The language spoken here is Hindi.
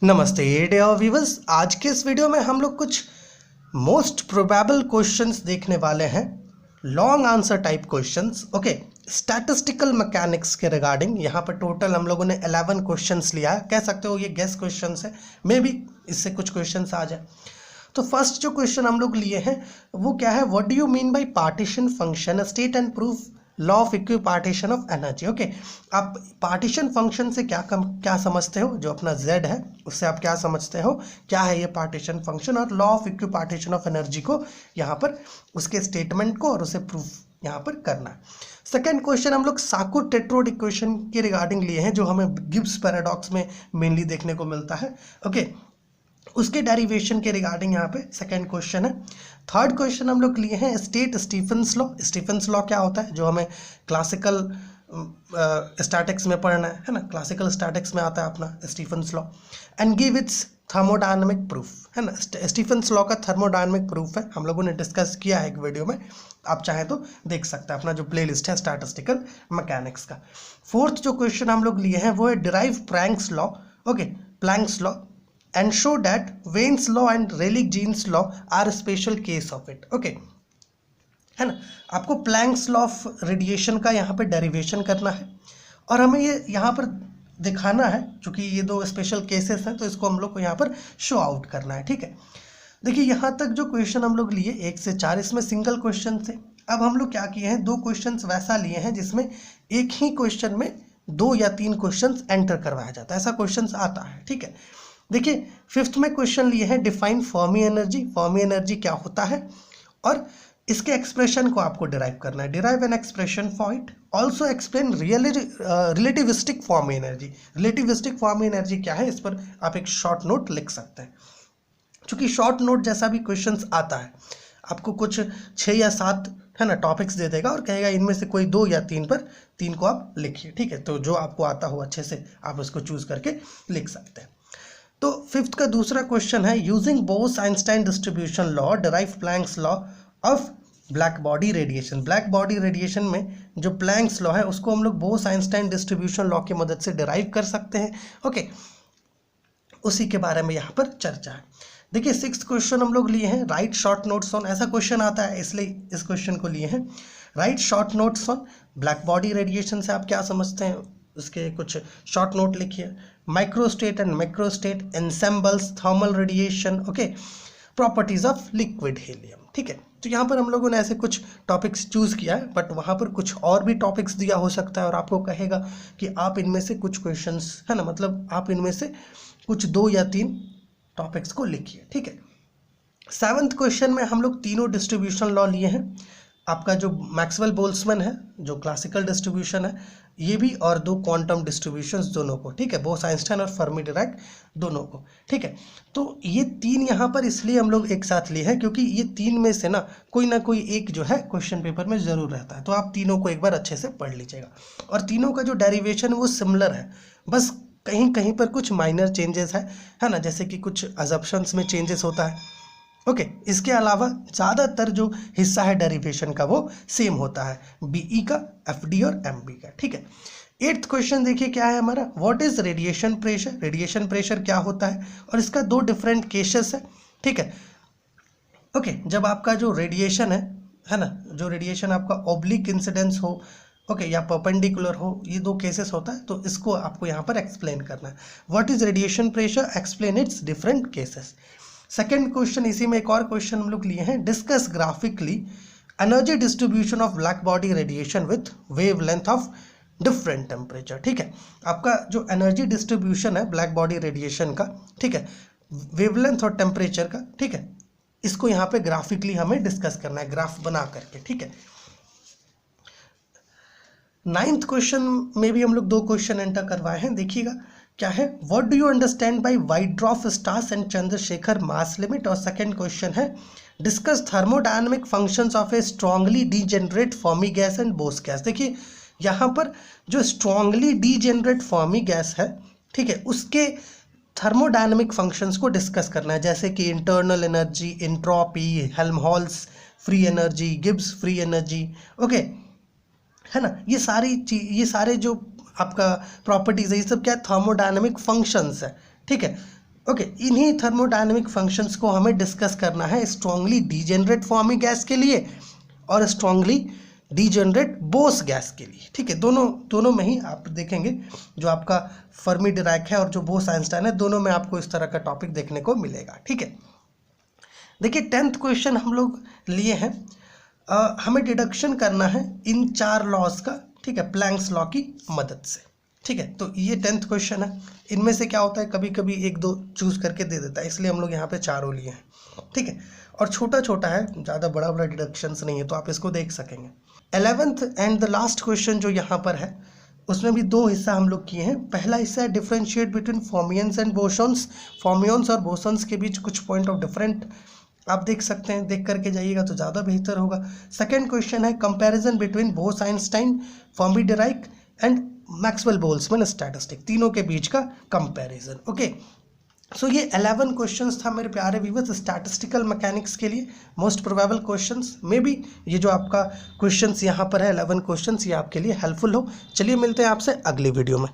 नमस्ते डियर व्यूअर्स। आज के इस वीडियो में हम लोग कुछ मोस्ट प्रोबेबल क्वेश्चंस देखने वाले हैं, long answer type questions. Okay, statistical mechanics के रिगार्डिंग यहाँ पर टोटल हम लोगों ने 11 क्वेश्चंस लिया है। कह सकते हो ये गेस क्वेश्चंस है, मे बी इससे कुछ क्वेश्चंस आ जाए। तो फर्स्ट जो क्वेश्चन हम लोग लिए हैं वो क्या है, what do you mean by partition function state and proof law of equipartition of energy. Okay, आप पार्टीशन फंक्शन से क्या समझते हो, जो अपना z है उससे आप क्या समझते हो, क्या है ये पार्टीशन फंक्शन, और law of equipartition of energy को यहाँ पर उसके स्टेटमेंट को और उसे प्रूफ यहाँ पर करना है। सेकेंड क्वेश्चन हम लोग साकू-टेट्रोड इक्वेशन के रिगार्डिंग लिए हैं, जो हमें गिब्स पैराडॉक्स में मेनली देखने को मिलता है। ओके, उसके डेरिवेशन के रिगार्डिंग यहाँ पे सेकंड क्वेश्चन है। थर्ड क्वेश्चन हम लोग लिए हैं state Stephen's law. Stephen's law क्या होता है, जो हमें क्लासिकल स्टैटिक्स में पढ़ना है ना, क्लासिकल स्टैटिक्स में आता है अपना Stephen's law. And give its thermodynamic proof, है ना। स्टीफेंस लॉ का थर्मोडायनेमिक प्रूफ है, हम लोगों ने डिस्कस किया है एक वीडियो में, आप चाहें तो देख सकते हैं अपना जो प्लेलिस्ट है स्टैटिस्टिकल मैकेनिक्स का। फोर्थ जो क्वेश्चन हम लोग लिए हैं वो है derive Planck's law. Okay, planks law and show that Wayne's law and Rayleigh-Jean's law are a special case of it. Okay, है ना। आपको प्लैंक्स लॉ ऑफ रेडिएशन का यहाँ पे डेरिवेशन करना है और हमें ये यहाँ पर दिखाना है, क्योंकि ये दो स्पेशल केसेस हैं तो इसको हम लोग को यहाँ पर शो आउट करना है। ठीक है, देखिए यहाँ तक जो क्वेश्चन हम लोग लिए 1 से 4, इसमें सिंगल क्वेश्चन थे। अब हम लोग क्या किए हैं, 2 क्वेश्चन वैसा लिए हैं जिसमें एक ही क्वेश्चन में 2 या 3 क्वेश्चन एंटर करवाया जाता है, ऐसा क्वेश्चन आता है। ठीक है, देखिए फिफ्थ में क्वेश्चन लिए हैं define Fermi energy. Fermi energy क्या होता है और इसके एक्सप्रेशन को आपको डिराइव करना है। Derive an expression for it, also explain relativistic Fermi energy. Relativistic Fermi energy क्या है, इस पर आप एक शॉर्ट नोट लिख सकते हैं। चूंकि शॉर्ट नोट जैसा भी क्वेश्चंस आता है, आपको कुछ 6 या 7 है ना टॉपिक्स दे देगा और कहेगा इनमें से कोई 2 या 3 पर 3 को आप लिखिए। ठीक है, तो जो आपको आता हो अच्छे से आप उसको चूज करके लिख सकते हैं। तो फिफ्थ का दूसरा क्वेश्चन है using Bose Einstein distribution law derive Planck's law of black body radiation. Black body radiation में जो प्लैंक्स लॉ है उसको हम लोग बोस-आइंस्टाइन डिस्ट्रीब्यूशन लॉ की मदद से डिराइव कर सकते हैं। ओके, उसी के बारे में यहाँ पर चर्चा है। देखिए 6th क्वेश्चन हम लोग लिए हैं राइट शॉर्ट नोट्स ऑन। ऐसा क्वेश्चन आता है इसलिए इस क्वेश्चन को लिए हैं। Right short notes on black body radiation से आप क्या समझते हैं, उसके कुछ शॉर्ट नोट लिखिए। Microstate and macrostate ensembles, thermal radiation, okay, properties of liquid helium. ठीक है, तो यहाँ पर हम लोगों ने ऐसे कुछ टॉपिक्स चूज किया है, बट वहाँ पर कुछ और भी टॉपिक्स दिया हो सकता है और आपको कहेगा कि आप इनमें से कुछ क्वेश्चंस, है ना, मतलब आप इनमें से कुछ 2 या 3 टॉपिक्स को लिखिए। ठीक है, 7th क्वेश्चन में हम लोग तीनों डिस्ट्रीब्यूशन लॉ लिए हैं। आपका जो मैक्सवेल बोल्ट्जमैन है, जो क्लासिकल डिस्ट्रीब्यूशन है, ये भी, और 2 क्वांटम डिस्ट्रीब्यूशंस दोनों को। ठीक है, बोस-आइंस्टाइन और फर्मी डिराक दोनों को। ठीक है, तो ये 3 यहाँ पर इसलिए हम लोग एक साथ लिए हैं क्योंकि ये 3 में से ना कोई एक जो है क्वेश्चन पेपर में ज़रूर रहता है, तो आप तीनों को एक बार अच्छे से पढ़ लीजिएगा। और तीनों का जो डेरिवेशन है वो सिमिलर है, बस कहीं कहीं पर कुछ माइनर चेंजेस है ना, जैसे कि कुछ अजम्पशंस में चेंजेस होता है। ओके, इसके अलावा ज़्यादातर जो हिस्सा है डेरिवेशन का वो सेम होता है, बीई का, एफडी और एमबी का। ठीक है, 8th क्वेश्चन देखिए क्या है हमारा, what is radiation pressure. Radiation pressure क्या होता है और इसका 2 डिफरेंट केसेस है। ठीक है, ओके, जब आपका जो रेडिएशन है ना, जो रेडिएशन आपका ऑब्लिक इंसिडेंस हो, ओके, या परपेंडिकुलर हो, ये 2 केसेस होता है, तो इसको आपको यहाँ पर एक्सप्लेन करना है। What is radiation pressure, explain it's different cases. Second question, इसी में एक और क्वेश्चन हम लोग लिए हैं, discuss graphically energy distribution of black body radiation with wavelength of different temperature. ठीक है, आपका जो एनर्जी डिस्ट्रीब्यूशन है ब्लैक बॉडी रेडिएशन का, ठीक है, वेवलेंथ और टेम्परेचर का, ठीक है, इसको यहाँ पे ग्राफिकली हमें डिस्कस करना है, ग्राफ बना करके। ठीक है, 9th क्वेश्चन में भी हम लोग 2 क्वेश्चन एंटर करवाए हैं, देखिएगा क्या है, what do you understand by white dwarf stars and Chandrashekhar mass limit. और सेकंड क्वेश्चन है discuss thermodynamic functions of A strongly degenerate Fermi gas and boss gas. देखिए यहाँ पर जो स्ट्रांगली डीजेनरेट फर्मी गैस है, ठीक है, उसके थर्मोडायनेमिक फंक्शंस को डिस्कस करना है, जैसे कि internal energy, entropy, Helmholtz free energy, Gibbs free energy, okay, है ना। ये सारे जो आपका प्रॉपर्टीज है, ये सब क्या है, थर्मोडायनेमिक फंक्शंस है। ठीक है, ओके, इन्हीं थर्मोडायनेमिक फंक्शंस को हमें डिस्कस करना है स्ट्रांगली डीजेनरेट फॉर्मी गैस के लिए और स्ट्रांगली डीजेनरेट बोस गैस के लिए। ठीक है, दोनों में ही आप देखेंगे जो आपका फर्मी डिराक है और जो बोस आइंस्टाइन है, दोनों में आपको इस तरह का टॉपिक देखने को मिलेगा। ठीक है, देखिए 10th क्वेश्चन हम लोग लिए हैं। हमें डिडक्शन करना है इन 4 लॉज का। ठीक है, प्लैंक्स लॉ की मदद से। ठीक है, तो ये 10th क्वेश्चन है। इनमें से क्या होता है, कभी कभी 1-2 चूज करके दे देता है, इसलिए हम लोग यहाँ पे चारों लिए हैं। ठीक है, और छोटा छोटा है, ज़्यादा बड़ा बड़ा डिडक्शंस नहीं है, तो आप इसको देख सकेंगे। 11th and the last question जो यहाँ पर है, उसमें भी 2 हिस्सा हम लोग किए हैं। पहला हिस्सा है डिफ्रेंशिएट बिटवीन फॉर्मियंस एंड बोसॉन्स। फॉर्मियंस और बोसॉन्स के बीच कुछ पॉइंट ऑफ डिफरेंट आप देख सकते हैं, देख करके जाइएगा तो ज़्यादा बेहतर होगा। सेकेंड क्वेश्चन है comparison between Bose Einstein, Fermi Dirac and Maxwell Boltzmann statistic, तीनों के बीच का कंपैरिजन। ओके, सो ये 11 क्वेश्चंस था मेरे प्यारे व्यूअर्स स्टैटिस्टिकल मैकेनिक्स के लिए most probable questions. May be ये जो आपका क्वेश्चंस यहाँ पर है 11 क्वेश्चंस, ये आपके लिए हेल्पफुल हो। चलिए मिलते हैं आपसे अगली वीडियो में।